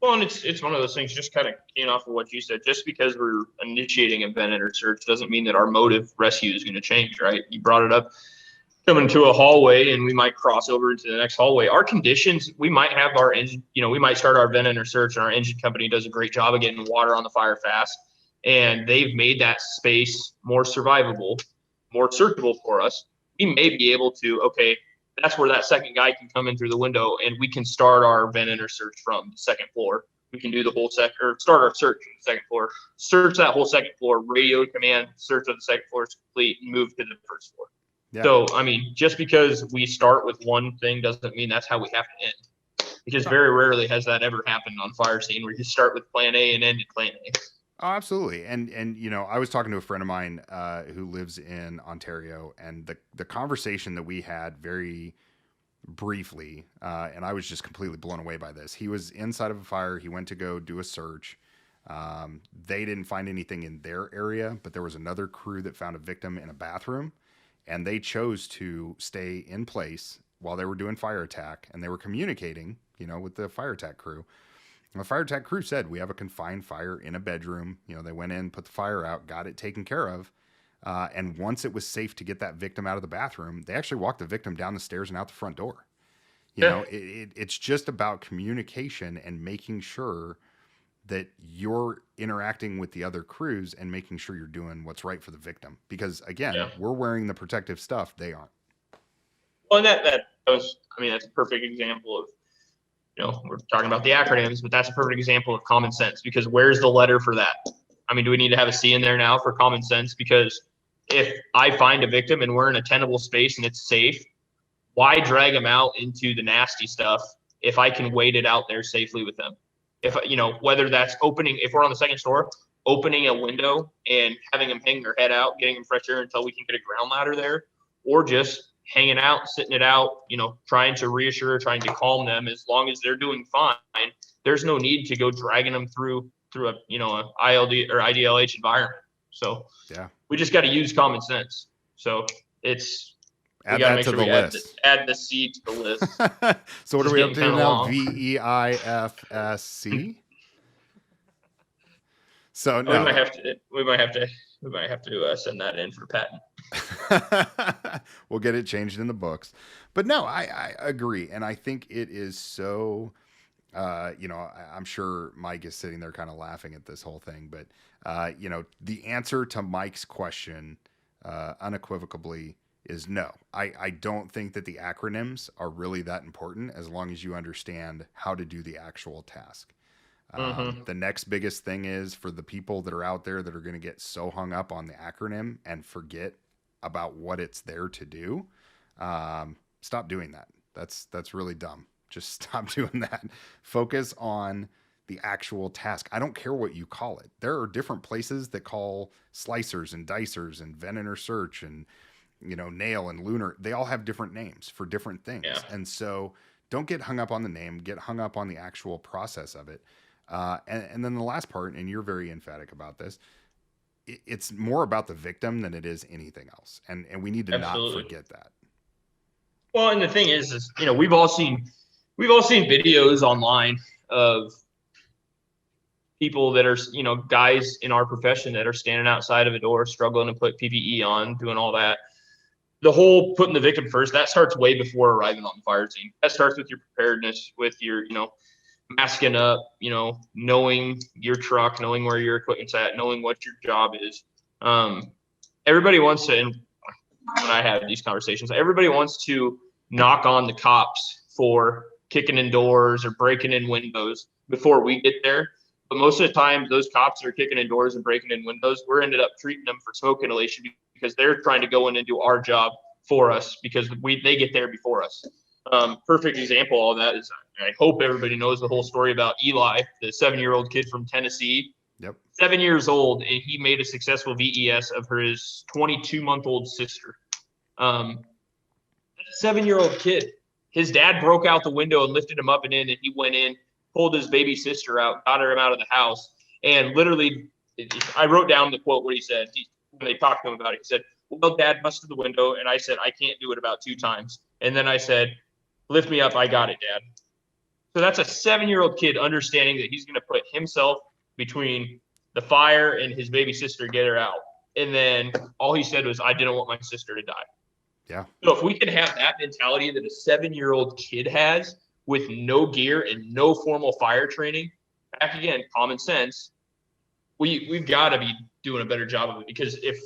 Well, and it's one of those things, just kind of keying off of what you said. Just because we're initiating a vent enter search doesn't mean that our motive rescue is going to change, right? You brought it up, coming to a hallway, and we might cross over into the next hallway. Our conditions, we might have our engine, we might start our vent enter search, and our engine company does a great job of getting water on the fire fast, and they've made that space more survivable, more searchable for us. We may be able to, okay, that's where that second guy can come in through the window, and we can start our vent enter search from the second floor. We can do the whole or start our search from the second floor, search that whole second floor, radio command, search of the second floor is complete, and move to the first floor. Yeah. So, I mean, just because we start with one thing doesn't mean that's how we have to end. Because very rarely has that ever happened on fire scene where you start with plan A and end at plan A. Oh, absolutely. And I was talking to a friend of mine who lives in Ontario, and the conversation that we had very briefly, and I was just completely blown away by this. He was inside of a fire. He went to go do a search. They didn't find anything in their area, but there was another crew that found a victim in a bathroom, and they chose to stay in place while they were doing fire attack, and they were communicating, with the fire attack crew. The fire attack crew said, we have a confined fire in a bedroom. They went in, put the fire out, got it taken care of. And once it was safe to get that victim out of the bathroom, they actually walked the victim down the stairs and out the front door. It's just about communication and making sure that you're interacting with the other crews and making sure you're doing what's right for the victim. Because again, we're wearing the protective stuff. They aren't. Well, and that's a perfect example of, we're talking about the acronyms, but that's a perfect example of common sense, because where's the letter for that? I mean, do we need to have a C in there now for common sense? Because if I find a victim and we're in a tenable space and it's safe, why drag them out into the nasty stuff if I can wait it out there safely with them? If, whether that's opening, if we're on the second floor, opening a window and having them hang their head out, getting them fresh air until we can get a ground ladder there, or just hanging out, sitting it out, trying to reassure, trying to calm them. As long as they're doing fine, there's no need to go dragging them through a, an ILD or IDLH environment. So we just got to use common sense. So add that to the list. Add the C to the list. So what are we up to now? VEIFSC. So no, we might have to send that in for patent. We'll get it changed in the books. But no, I agree. And I think it is so, I'm sure Mike is sitting there kind of laughing at this whole thing, but, the answer to Mike's question, unequivocally is no. I don't think that the acronyms are really that important as long as you understand how to do the actual task. The next biggest thing is for the people that are out there that are going to get so hung up on the acronym and forget about what it's there to do. Stop doing that. That's really dumb. Just stop doing that. Focus on the actual task. I don't care what you call it. There are different places that call slicers and dicers and vent enter search and, nail and lunar. They all have different names for different things. Yeah. And so don't get hung up on the name, get hung up on the actual process of it. And then the last part, and you're very emphatic about this, it's more about the victim than it is anything else. And we need to not forget that. Well, and the thing is, we've all seen videos online of people that are, guys in our profession that are standing outside of a door, struggling to put PPE on, doing all that. The whole putting the victim first, that starts way before arriving on the fire scene. That starts with your preparedness, with your, masking up, knowing your truck, knowing where your equipment's at, knowing what your job is. Everybody wants to, and when I have these conversations, everybody wants to knock on the cops for kicking in doors or breaking in windows before we get there. But most of the time, those cops that are kicking in doors and breaking in windows, we're ended up treating them for smoke inhalation because they're trying to go in and do our job for us because they get there before us. Perfect example of that is, I hope everybody knows the whole story about Eli, the 7-year-old kid from Tennessee. Yep. 7 years old, and he made a successful VES of his 22-month-old sister. 7-year-old kid. His dad broke out the window and lifted him up and in, and he went in, pulled his baby sister out, got her out of the house, and literally, I wrote down the quote what he said. When they talked to him about it, he said, "Well, Dad busted the window," and I said, "I can't do it about 2 times." And then I said, "Lift me up, I got it, Dad." So that's a 7-year-old kid understanding that he's going to put himself between the fire and his baby sister, get her out. And then all he said was, I didn't want my sister to die. Yeah. So if we can have that mentality that a 7-year-old kid has with no gear and no formal fire training, back again, common sense, we've got to be doing a better job of it. Because if,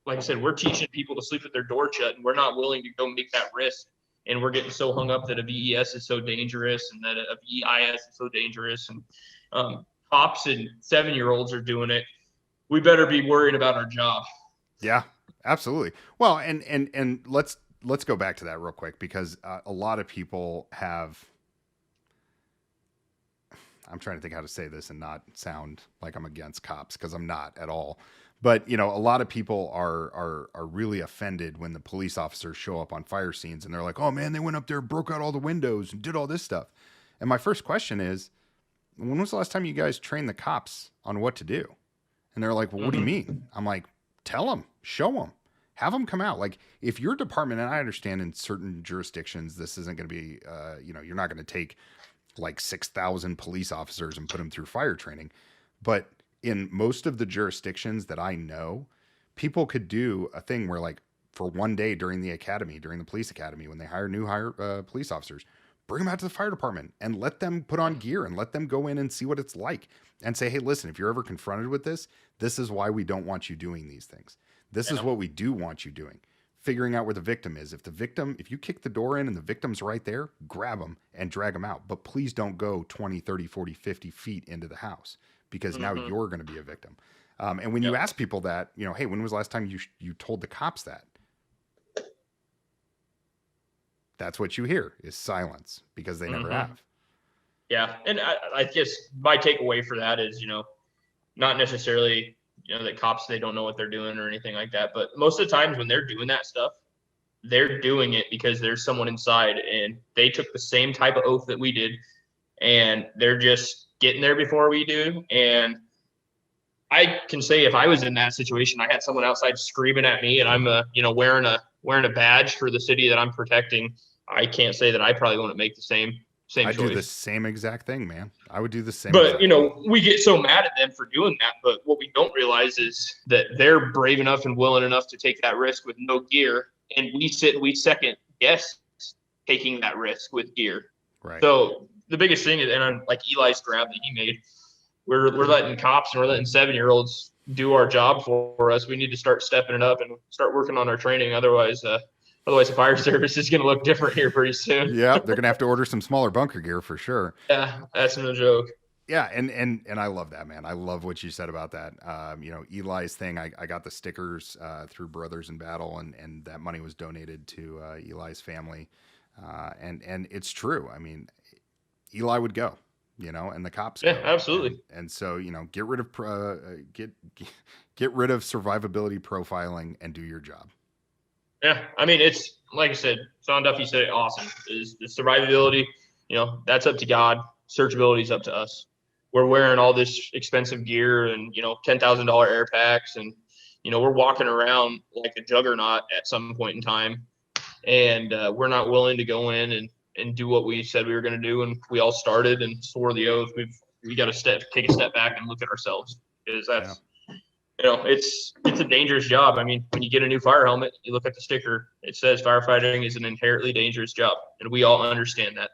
like I said, we're teaching people to sleep with their door shut and we're not willing to go make that risk, and we're getting so hung up that a VES is so dangerous and that a VEIS is so dangerous, and cops and 7-year-olds are doing it, we better be worried about our job. Yeah, absolutely. Well, and let's go back to that real quick, because a lot of people have, I'm trying to think how to say this and not sound like I'm against cops, because I'm not at all. But, you know, a lot of people are really offended when the police officers show up on fire scenes and they're like, oh man, they went up there, broke out all the windows and did all this stuff. And my first question is, when was the last time you guys trained the cops on what to do? And they're like, well, what do you mean? I'm like, tell them, show them, have them come out. Like, if your department, and I understand in certain jurisdictions, this isn't going to be, you're not going to take like 6,000 police officers and put them through fire training. But in most of the jurisdictions that I know, people could do a thing where, like, for one day during the academy, during the police academy, when they hire new police officers, bring them out to the fire department and let them put on gear and let them go in and see what it's like and say, hey, listen, if you're ever confronted with this, this is why we don't want you doing these things. This is what we do want you doing. Figuring out where the victim is. If you kick the door in and the victim's right there, grab them and drag them out. But please don't go 20, 30, 40, 50 feet into the house, because now you're going to be a victim. And when you ask people that, hey, when was the last time you told the cops that? That's what you hear is silence, because they never have. Yeah. And I guess my takeaway for that is, not necessarily, that cops, they don't know what they're doing or anything like that. But most of the times when they're doing that stuff, they're doing it because there's someone inside and they took the same type of oath that we did, and they're just getting there before we do. And I can say, if I was in that situation, I had someone outside screaming at me and I'm wearing a badge for the city that I'm protecting, I can't say that I probably wouldn't make the same choice. I'd do the same exact thing, man. I would do the same. But, we get so mad at them for doing that. But what we don't realize is that they're brave enough and willing enough to take that risk with no gear. And we second guess taking that risk with gear. Right. So the biggest thing is, and on like Eli's grab that he made, we're letting cops and we're letting 7-year-olds do our job for us. We need to start stepping it up and start working on our training. Otherwise the fire service is going to look different here pretty soon. Yeah, they're going to have to order some smaller bunker gear for sure. Yeah, that's no joke. Yeah, and I love that, man. I love what you said about that. Eli's thing, I got the stickers through Brothers in Battle, and that money was donated to Eli's family. And it's true. I mean, Eli would go, and the cops go. Yeah, absolutely. And so, get rid of get rid of survivability profiling and do your job. Yeah, I mean, it's like I said, Sean Duffy said it awesome. Is the survivability, that's up to God. Searchability is up to us. We're wearing all this expensive gear and, $10,000 air packs, and, we're walking around like a juggernaut at some point in time, and we're not willing to go in and do what we said we were going to do. And we all started and swore the oath. We got to take a step back and look at ourselves, because that's, it's a dangerous job. I mean, when you get a new fire helmet, you look at the sticker, it says firefighting is an inherently dangerous job. And we all understand that.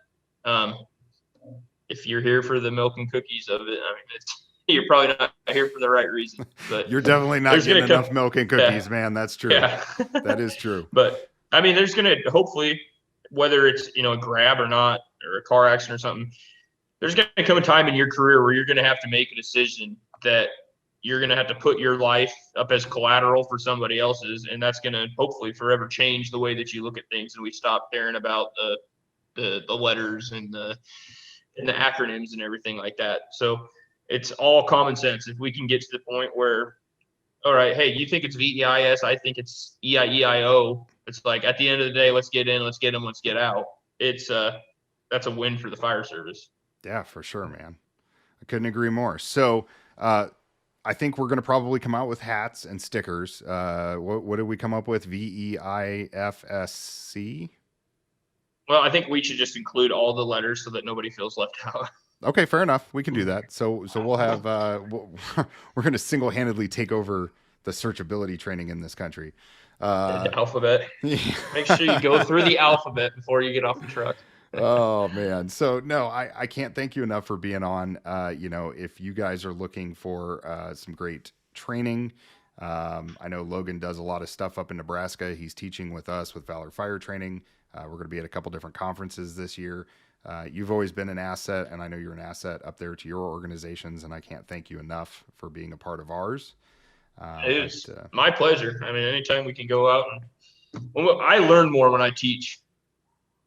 If you're here for the milk and cookies of it, I mean, you're probably not here for the right reason. But you're definitely not getting enough milk and cookies, man. That's true. Yeah. That is true. But I mean, there's going to, hopefully, whether it's, a grab or not, or a car accident or something, there's going to come a time in your career where you're going to have to make a decision that you're going to have to put your life up as collateral for somebody else's. And that's going to hopefully forever change the way that you look at things. And we stop caring about the letters and the acronyms and everything like that. So it's all common sense. If we can get to the point where, all right, hey, you think it's VEIS, I think it's EIEIO. It's like, at the end of the day, let's get in, let's get them, let's get out. That's a win for the fire service. Yeah, for sure, man. I couldn't agree more. So, I think we're going to probably come out with hats and stickers. What did we come up with? VEIFSC? Well, I think we should just include all the letters so that nobody feels left out. Okay, fair enough. We can do that. So we'll have we're going to single-handedly take over the searchability training in this country. The alphabet. Yeah. Make sure you go through the alphabet before you get off the truck. Oh man. So no, I can't thank you enough for being on. If you guys are looking for some great training, I know Logan does a lot of stuff up in Nebraska. He's teaching with us with Valor Fire Training. We're going to be at a couple different conferences this year. You've always been an asset, and I know you're an asset up there to your organizations, and I can't thank you enough for being a part of ours. It's my pleasure. I mean, anytime we can go out I learn more when I teach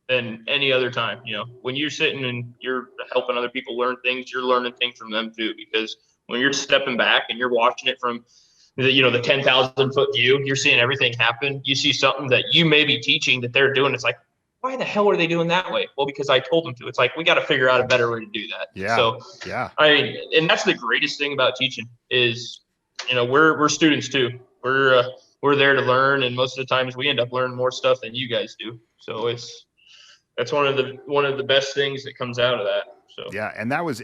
than any other time. When you're sitting and you're helping other people learn things, you're learning things from them too, because when you're stepping back and you're watching it from the 10,000 foot view, you're seeing everything happen. You see something that you may be teaching that they're doing. It's like, why the hell are they doing that way? Well, because I told them to. It's like, we got to figure out a better way to do that. Yeah. So, yeah. And that's the greatest thing about teaching is, we're students too. We're there to learn. And most of the times we end up learning more stuff than you guys do. So that's one of the best things that comes out of that. So yeah, and that was,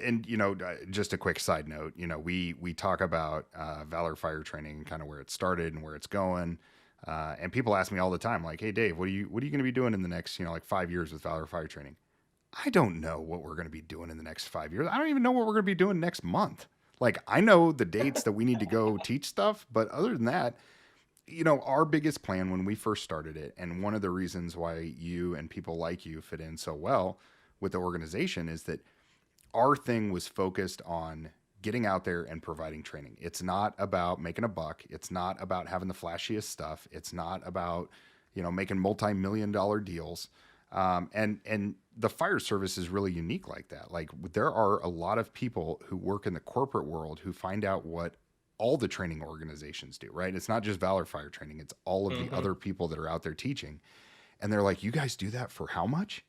just a quick side note, we talk about Valor Fire Training and kind of where it started and where it's going. And people ask me all the time, like, hey, Dave, what are you going to be doing in the next, 5 years with Valor Fire Training? I don't know what we're going to be doing in the next 5 years. I don't even know what we're going to be doing next month. Like, I know the dates that we need to go teach stuff, but other than that, our biggest plan when we first started it, and one of the reasons why you and people like you fit in so well with the organization is that our thing was focused on getting out there and providing training. It's not about making a buck. It's not about having the flashiest stuff. It's not about, making multi-million-dollar deals. And the fire service is really unique like that. Like, there are a lot of people who work in the corporate world who find out what all the training organizations do, right? It's not just Valor Fire Training. It's all of the other people that are out there teaching. And they're like, you guys do that for how much?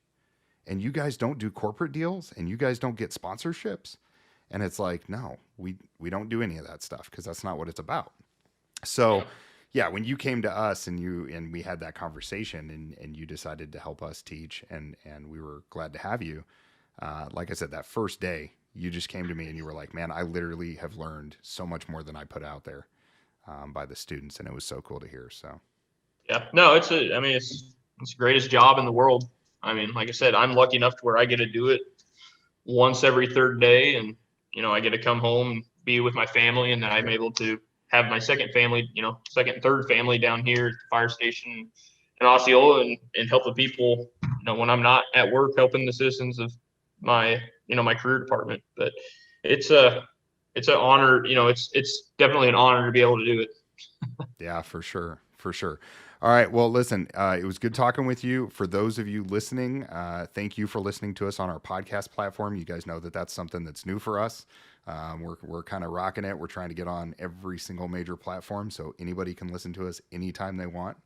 And you guys don't do corporate deals, and you guys don't get sponsorships. And it's like, no, we don't do any of that stuff, because that's not what it's about. So yeah, when you came to us and we had that conversation and you decided to help us teach, and we were glad to have you. Like I said, that first day, you just came to me and you were like, man, I literally have learned so much more than I put out there by the students. And it was so cool to hear. So yeah, no, it's the greatest job in the world. I mean, like I said, I'm lucky enough to where I get to do it once every third day. And, I get to come home and be with my family, and then I'm able to have my second and third family down here at the fire station in Osceola and help the people, when I'm not at work, helping the citizens of my career department. But it's an honor, it's definitely an honor to be able to do it. Yeah, for sure. For sure. All right. Well, listen, it was good talking with you. For those of you listening, thank you for listening to us on our podcast platform. You guys know that that's something that's new for us. We're kind of rocking it. We're trying to get on every single major platform, so anybody can listen to us anytime they want.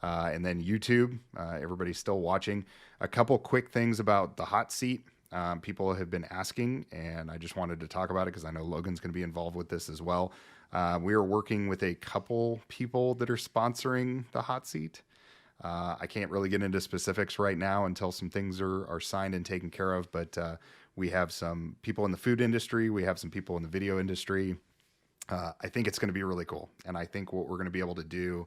And then YouTube, everybody's still watching. A couple quick things about the hot seat. People have been asking, and I just wanted to talk about it because I know Logan's going to be involved with this as well. We are working with a couple people that are sponsoring the hot seat. I can't really get into specifics right now until some things are signed and taken care of, but we have some people in the food industry. We have some people in the video industry. I think it's going to be really cool. And I think what we're going to be able to do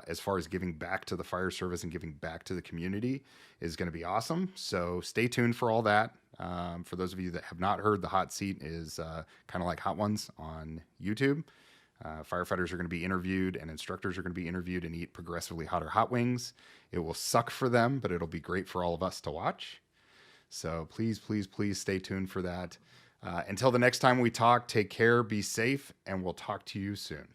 as far as giving back to the fire service and giving back to the community is going to be awesome. So stay tuned for all that. For those of you that have not heard, the hot seat is kind of like Hot Ones on YouTube. Firefighters are going to be interviewed, and instructors are going to be interviewed and eat progressively hotter hot wings. It will suck for them, but it'll be great for all of us to watch. So please, please, please stay tuned for that. Until the next time we talk, take care, be safe, and we'll talk to you soon.